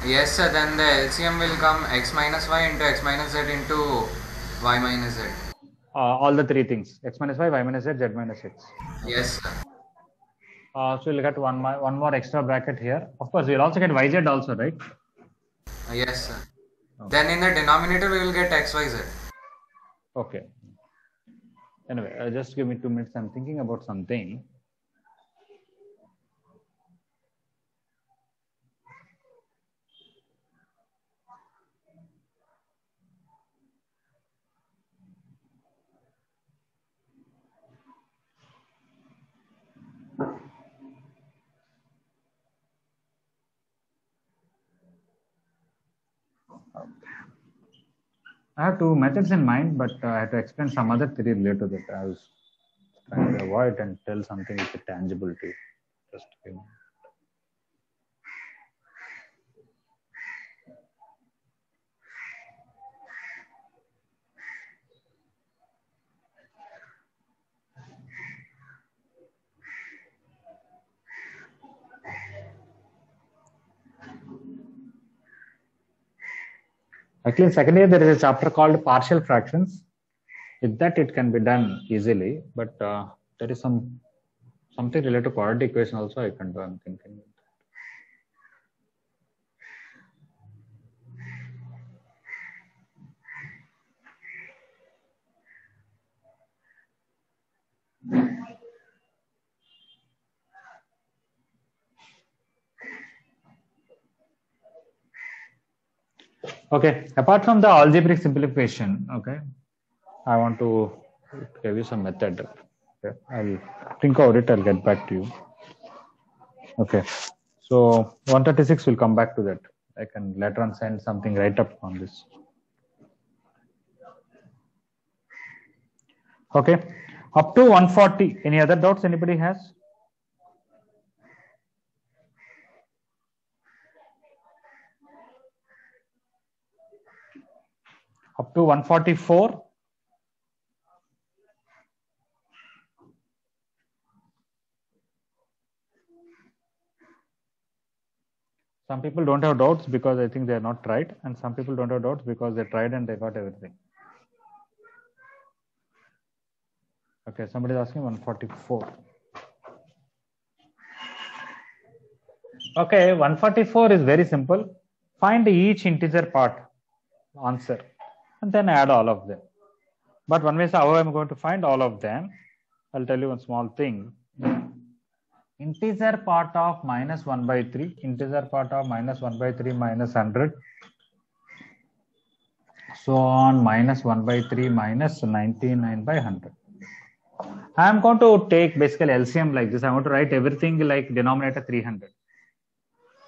Yes, sir. Then the LCM will come x minus y into x minus z into y minus z. All the three things: x minus y, y minus z, z minus x. Yes, sir. So we'll get one more extra bracket here. Of course, we'll also get yz also, right? Yes, sir. Okay. Then in the denominator, we will get xyz. Okay. Anyway, just give me 2 minutes. I'm thinking about something. I have two methods in mind, but I have to explain some other theory related to that. I was trying to avoid and tell something which is tangible to you. Just give me. Actually, in second year, there is a chapter called partial fractions. With that, it can be done easily, but there is something related to quadratic equation also I can do, I'm thinking. Okay, apart from the algebraic simplification, okay, I want to give you some method. Okay, I'll think about it, I'll get back to you. Okay, so 136 will come back to that. I can later on send something right up on this. Okay, up to 140. Any other doubts anybody has? Up to 144. Some people don't have doubts because I think they are not tried, and some people don't have doubts because they tried and they got everything. Okay, somebody is asking 144. Okay, 144 is very simple. Find each integer part, answer, and then add all of them. But one way is how I'm going to find all of them. I'll tell you one small thing. Integer part of minus 1 by 3, integer part of minus 1 by 3 minus 100, so on, minus 1 by 3 minus 99 by 100. I am going to take basically LCM like this. I want to write everything like denominator 300.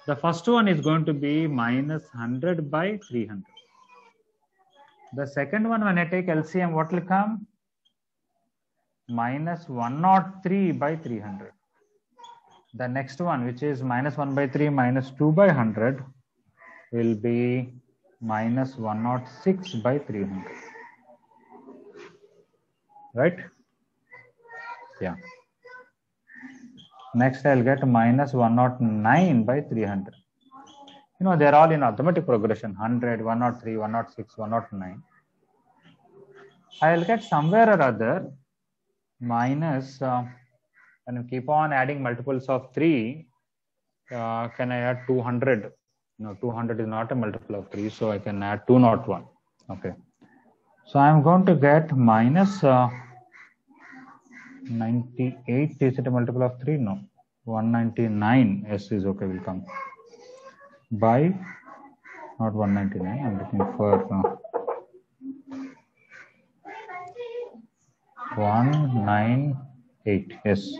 The first one is going to be minus 100 by 300. The second one, when I take LCM, what will come? Minus 103 by 300. The next one, which is minus 1 by 3 minus 2 by 100, will be minus 106 by 300. Right? Yeah. Next, I'll get minus 109 by 300. You know, they're all in arithmetic progression, 100, 103, 106, 109. I'll get somewhere or other minus, and keep on adding multiples of 3, can I add 200? No, 200 is not a multiple of 3, so I can add 201. Okay. So I'm going to get minus 98. Is it a multiple of 3? No. 199. S is okay, will come. By, not 199, I'm looking for 198. Yes.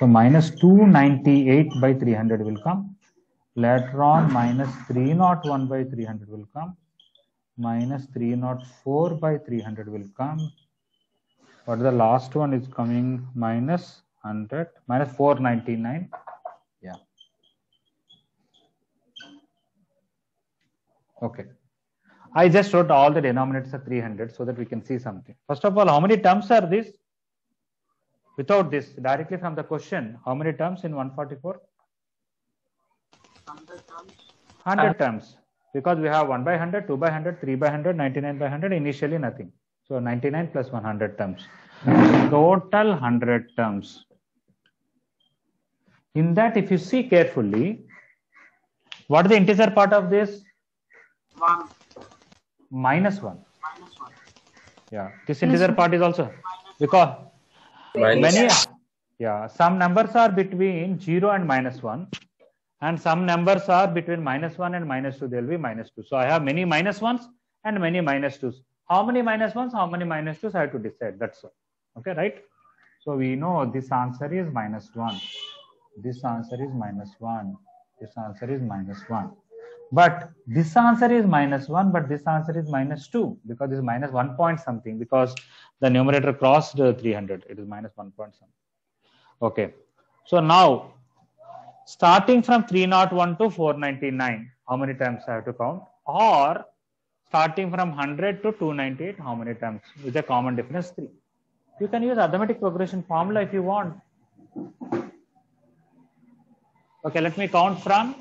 So minus 298 by 300 will come. Later on, minus 301 by 300 will come. Minus 304 by 300 will come. But the last one is coming minus 100, minus 499. Yeah. Okay. I just wrote all the denominators of 300 so that we can see something. First of all, how many terms are these? Without this, directly from the question, how many terms in 144? 100 terms. Because we have 1 by 100, 2 by 100, 3 by 100, 99 by 100, initially nothing. So 99 plus 100 terms. Total 100 terms. In that, if you see carefully, what is the integer part of this? 1. Minus 1. Minus 1. Yeah, this integer part is also because many, yeah, some numbers are between 0 and minus 1, and some numbers are between minus 1 and minus 2. There will be minus 2. So I have many minus 1s and many minus 2s. How many minus 1s, how many minus 2s, I have to decide. That's all. Okay, right? So we know this answer is minus 1. This answer is minus 1. This answer is minus 1. But this answer is -1, but this answer is -2 because it's -1 point something because the numerator crossed 300. It is -1 point something. Okay. So now, starting from 301 to 499, how many times I have to count? Or starting from 100 to 298, how many times? With a common difference 3. You can use arithmetic progression formula if you want. Okay, let me count from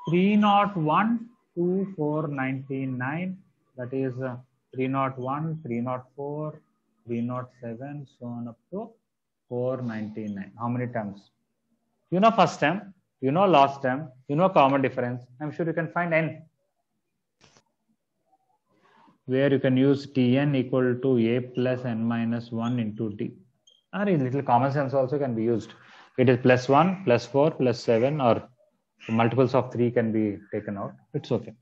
301 to 499. That is 301, 304, 307, so on up to 499. How many times? You know first term, you know last term, you know common difference. I'm sure you can find n. Where you can use Tn equal to a plus n minus 1 into d. Or a little common sense also can be used. It is +1, +4, +7, or multiples of 3 can be taken out. It's okay.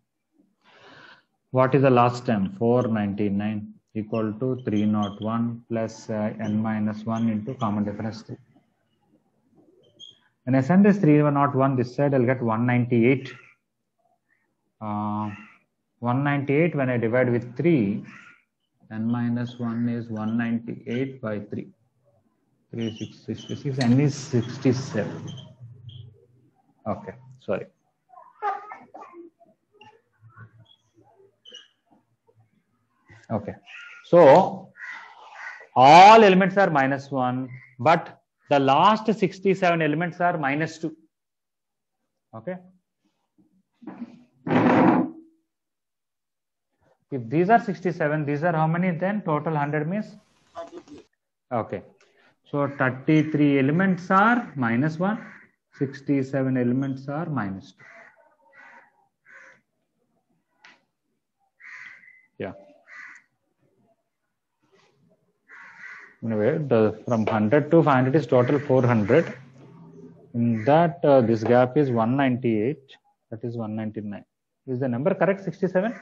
What is the last term? 499 equal to 301 plus n minus 1 into common difference 3. When I send this 301 this side, I'll get 198. 198 when I divide with 3, n minus 1 is 198 by 3. 3666, n is 67. Okay, sorry. Okay, so all elements are -1, but the last 67 elements are -2. Okay. If these are 67, these are how many then? Total 100 means? 33. Okay. So 33 elements are -1, 67 elements are -2. Yeah. Anyway, from 100 to 500 is total 400. In that, this gap is 198. That is 199. Is the number correct? 67?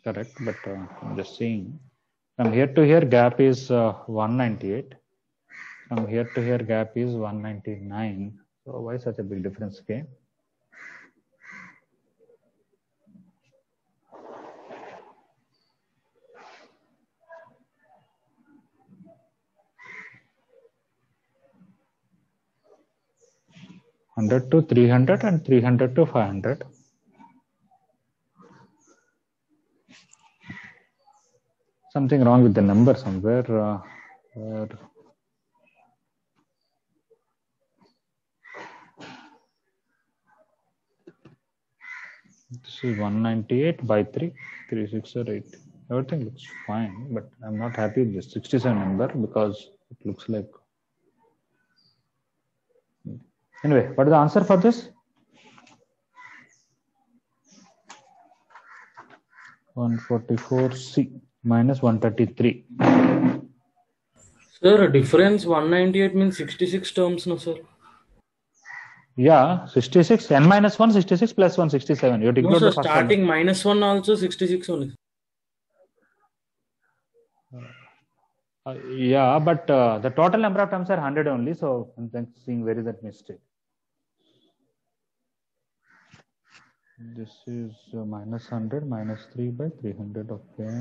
Correct, but I'm just saying from here to here gap is 198. From here to here gap is 199. So why such a big difference? Okay. (100 to 300 and 300 to 500). Something wrong with the number somewhere. Where this is 198 by 3, 3, 6 or 8. Everything looks fine, but I'm not happy with this 67 number because it looks like. Anyway, what is the answer for this? 144C minus 133. Sir, difference 198 means 66 terms, no, sir? Yeah, 66, n minus 1, 66 plus 1, 67. You have to ignore no, sir, the first starting one. -1 also 66 only. Yeah, but the total number of terms are 100 only. So I'm seeing where is that mistake. This is -100 minus 3 by 300. Okay,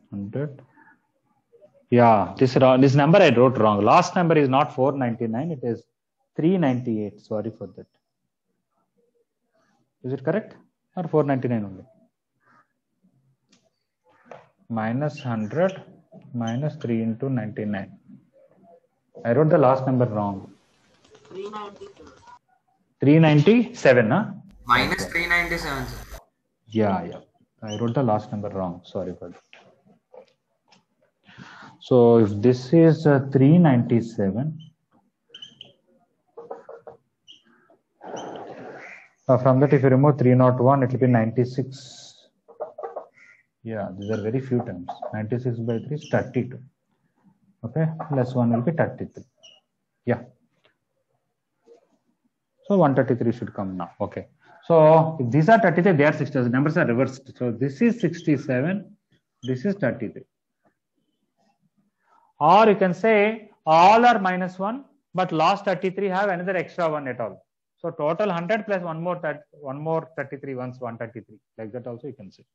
100. Yeah, this number I wrote wrong. Last number is not 499. It is 398. Sorry for that. Is it correct or 499 only? -100 minus 3 into 99. I wrote the last number wrong. 397. 397, huh? Minus 397, sir. Yeah. I wrote the last number wrong. Sorry for that. So if this is 397, from that if you remove 301, it will be 96. Yeah, these are very few terms. 96 by 3 is 32. Okay, plus 1 will be 33. Yeah. So 133 should come now. Okay. So if these are 33, they are 67. Numbers are reversed. So this is 67. This is 33. Or you can say all are -1, but last 33 have another extra 1 at all. So total 100 plus one more 33 once 133, like that also you can see.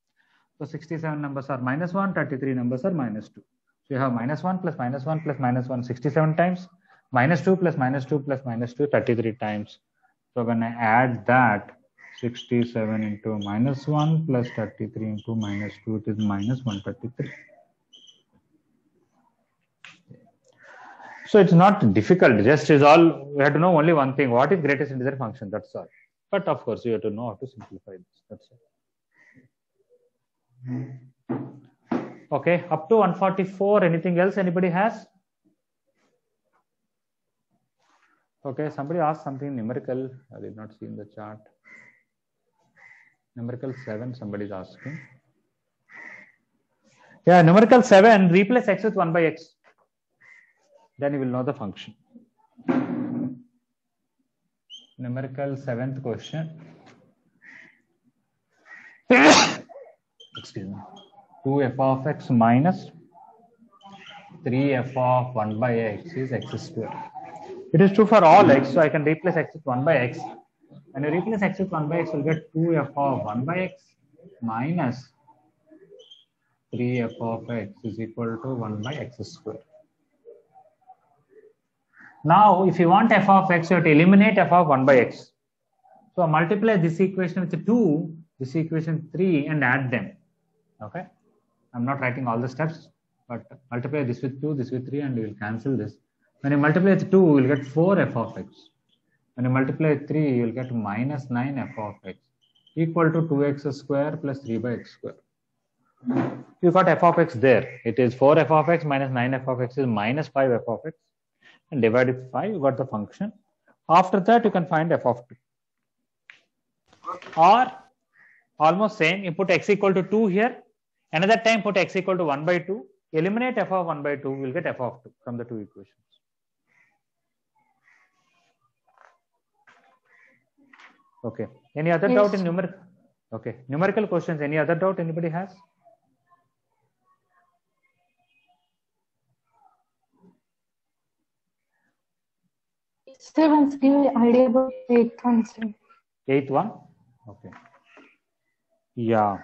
So 67 numbers are -1, 33 numbers are -2. So you have -1 plus -1 plus -1 67 times, -2 plus -2 plus -2 33 times. So when I add that, 67 into -1 plus 33 into -2, it is -133. So it's not difficult, just is all, we have to know only one thing, what is greatest integer function, that's all. But of course, you have to know how to simplify this, that's all. Okay, up to 144, anything else anybody has? Okay, somebody asked something numerical, I did not see in the chart. Numerical 7, somebody is asking. Yeah, numerical 7, replace x with 1 by x. Then you will know the function. Numerical 7th question. Excuse me. 2f of x minus 3f of 1 by x is x square. It is true for all x, so I can replace x with 1 by x. When you replace x with 1 by x, you'll get 2f of 1 by x minus 3f of x is equal to 1 by x square. Now, if you want f of x, you have to eliminate f of 1 by x. So multiply this equation with 2, this equation 3, and add them. Okay, I'm not writing all the steps, but multiply this with 2, this with 3, and you will cancel this. When you multiply with 2, you will get 4f of x. When you multiply with 3, you will get minus 9f of x equal to 2x square plus 3 by x square. You got f of x there. It is 4f of x minus 9f of x is minus 5f of x. And divide it with 5, you got the function. After that, you can find f of 2. Or almost same, you put x equal to 2 here. Another time put x equal to 1 by 2. Eliminate f of 1 by 2, we will get f of 2 from the two equations. Okay. Any other doubt in numerical? Okay. Numerical questions. Any other doubt anybody has? Seventh, give me idea about 8th one, sir. 8th one? Okay. Yeah.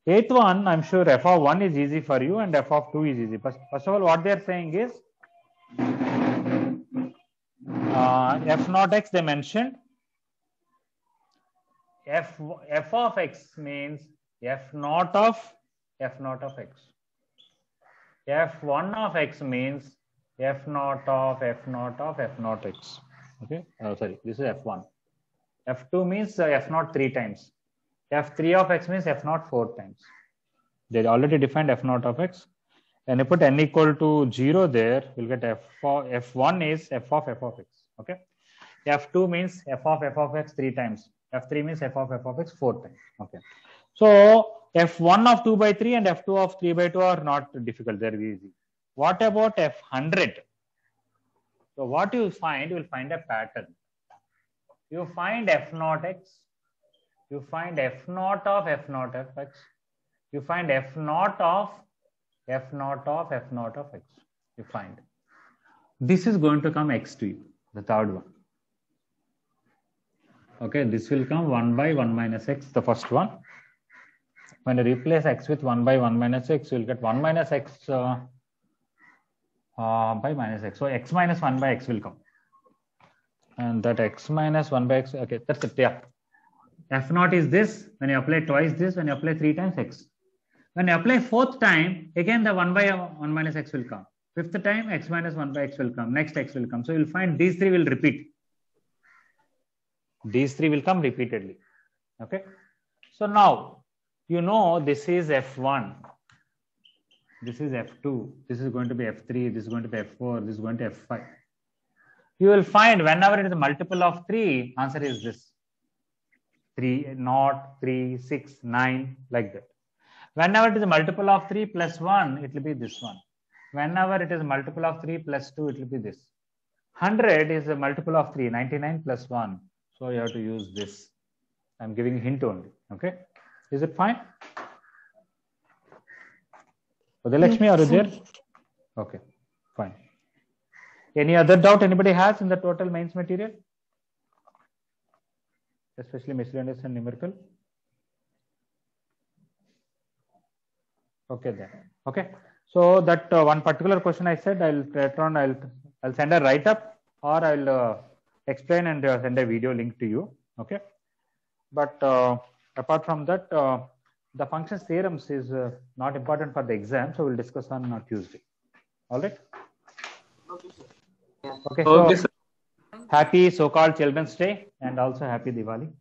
8th one, I'm sure f of 1 is easy for you and f of 2 is easy. First of all, what they are saying is f naught x they mentioned. F of x means f naught of x. F1 of x means f naught of f naught x. Okay. Oh, sorry. This is f1. F2 means f naught 3 times. F3 of x means f naught 4 times. They already defined f naught of x. And you put n equal to 0 there, you'll get f1 is f of x. Okay. F2 means f of x 3 times. F3 means f of x 4 times. Okay. So f1 of 2 by 3 and f2 of 3 by 2 are not difficult. They're easy. What about f100? So what you will find a pattern. You find f naught x. You find f naught of f naught of x. You find f naught of x. You find. This is going to come x to you, the third one. Okay, this will come 1 by 1 minus x, the first one. When you replace x with 1 by 1 minus x, you will get 1 minus x by minus x. So x minus 1 by x will come. And that x minus 1 by x, okay, that's it. Yeah. F naught is this. When you apply twice this, when you apply 3 times x. When you apply 4th time, again the 1 by 1 minus x will come. 5th time, x minus 1 by x will come. Next x will come. So you'll find these 3 will repeat. These 3 will come repeatedly. Okay. So now, you know this is f1. This is f2. This is going to be f3. This is going to be f4. This is going to f5. You will find whenever it is a multiple of 3, answer is this. 3, 0, 3, 6, 9, like that. Whenever it is a multiple of 3 plus 1, it will be this one. Whenever it is a multiple of 3 plus 2, it will be this. 100 is a multiple of 3, 99 plus 1. So you have to use this. I'm giving a hint only. Okay. Is it fine? Udalakshmi, are you there? Okay, fine. Any other doubt anybody has in the total mains material? Especially miscellaneous and numerical. Okay then. Okay. So that one particular question I said, I'll send a write up, or I'll explain and send a video link to you. Okay. But apart from that, the functions theorems is not important for the exam, so we'll discuss on Tuesday. All right. Okay, sir. Okay. Okay, So sir. happy so-called Children's Day and also happy Diwali.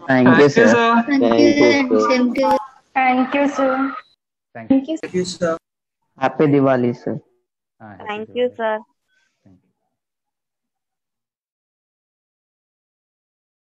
Thank you, sir. Thank you. Thank you, sir. Thank you. Thank you. Thank you, sir. Happy Diwali, sir. Happy Thank you, Diwali. sir.